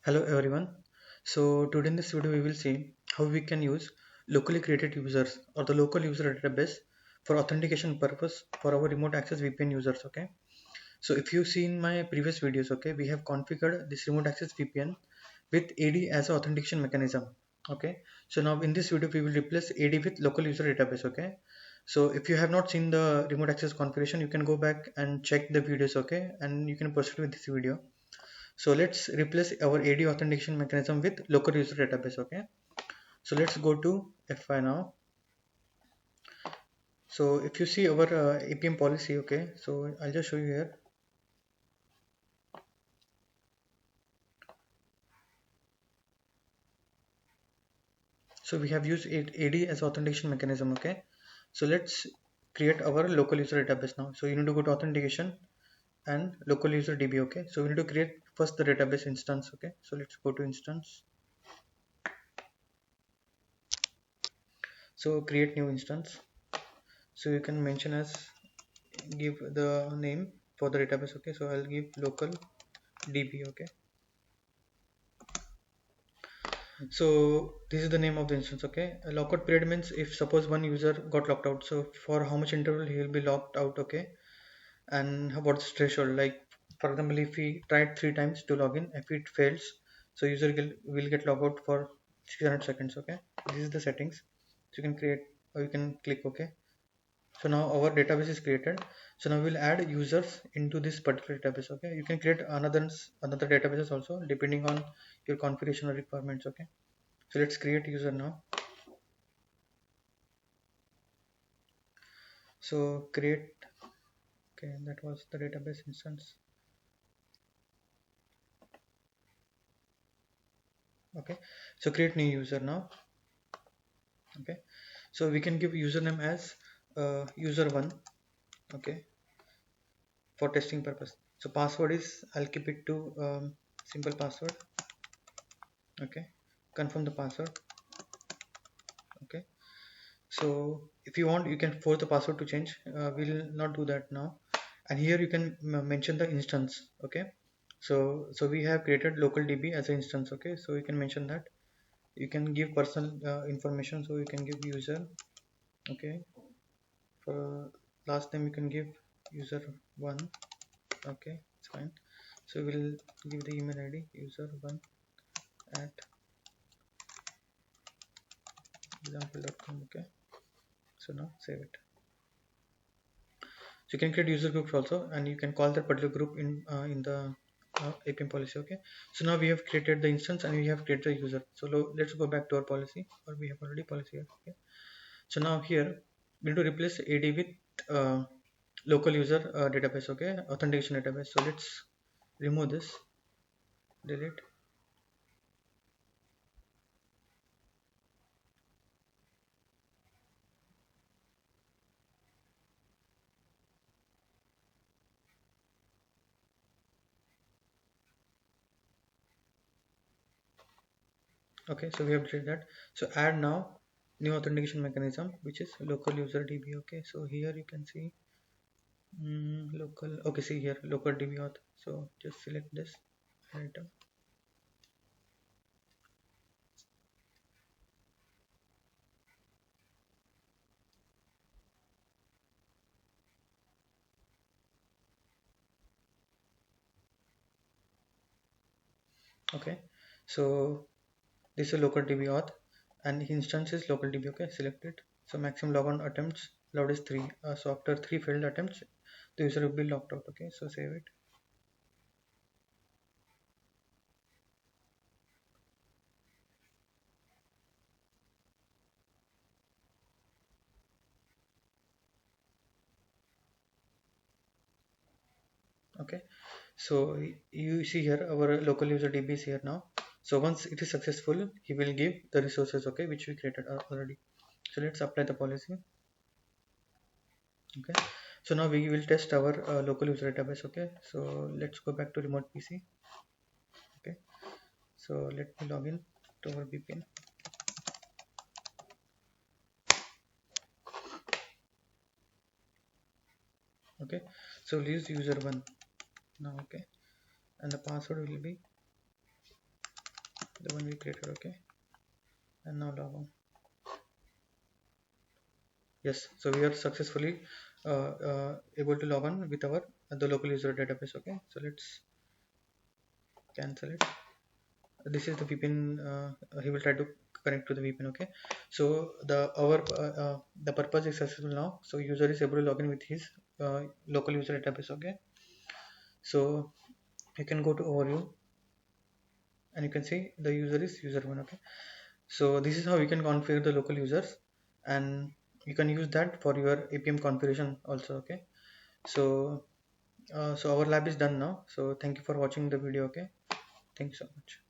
Hello everyone. So today in this video we will see how we can use locally created users or the local user database for authentication purpose for our remote access VPN users. Okay. So if you see in my previous videos, okay, we have configured this remote access VPN with AD as an authentication mechanism. Okay. So now in this video we will replace AD with local user database. Okay. So if you have not seen the remote access configuration, you can go back and check the videos. Okay, and you can proceed with this video. So let's replace our AD authentication mechanism with local user database. Okay. So let's go to F5 now. So if you see our APM policy, okay, so I'll just show you here. So we have used AD as authentication mechanism. Okay. So let's create our local user database now. So you need to go to authentication and local user DB. Okay. So we need to create first the database instance. Okay. So let's go to instance. So create new instance. So you can mention as give the name for the database. Okay. So I'll give local DB. Okay. So this is the name of the instance. Okay, a lockout period means if suppose one user got locked out, so for how much interval he will be locked out. Okay, and what's the threshold? Like for example, if he tried 3 times to log in, if it fails, so user will get logged out for 600 seconds. Okay, this is the settings. So you can create or you can click OK. So now our database is created. So now we'll add users into this particular database. Okay, you can create another databases also depending on your configuration or requirements. Okay, so let's create user now. So create, okay, that was the database instance. Okay, so create new user now. Okay, so we can give username as user1. Okay, for testing purpose. So password is, I'll keep it to simple password. Okay, confirm the password. Okay, so if you want you can force the password to change. We'll not do that now. And here you can mention the instance. Okay, so we have created local DB as an instance. Okay, so you can mention that. You can give personal information, so you can give user. Okay, for last name you can give user1. Okay, it's fine. So we'll give the email ID user1 at example.com. Okay, so now save it. So you can create user groups also, and you can call that particular group in the APM policy. Okay, so now we have created the instance and we have created the user. So let's go back to our policy, or we have already policy here. Okay, so now here we need to replace AD with local user database. Okay, authentication database. So let's remove this, delete. Okay, so we have did that. So add now new authentication mechanism, which is local user DB. Okay, so here you can see local. Okay, see here local DB auth. So just select this item. Okay, so this is a local DB auth and instance is local DB. Okay, select it. So maximum logon attempts allowed is 3. So after 3 failed attempts, the user will be locked out. Okay, so save it. Okay, so you see here our local user DB is here now. So once it is successful, he will give the resources, okay, which we created already. So let's apply the policy. Okay, so now we will test our local user database. Okay, so let's go back to remote PC. Okay, so let me log in to our VPN. Okay, so we'll use user1 now. Okay, and the password will be the one we created. Okay, and now log on. Yes, so we are successfully able to log on with our the local user database. Okay, so let's cancel it. This is the VPN. He will try to connect to the VPN. Okay, so the purpose is successful now. So user is able to log in with his local user database. Okay, so you can go to overview and you can see the user is user1. Okay, so this is how you can configure the local users, and you can use that for your APM configuration also. Okay, so so our lab is done now. So thank you for watching the video. Okay, thank you so much.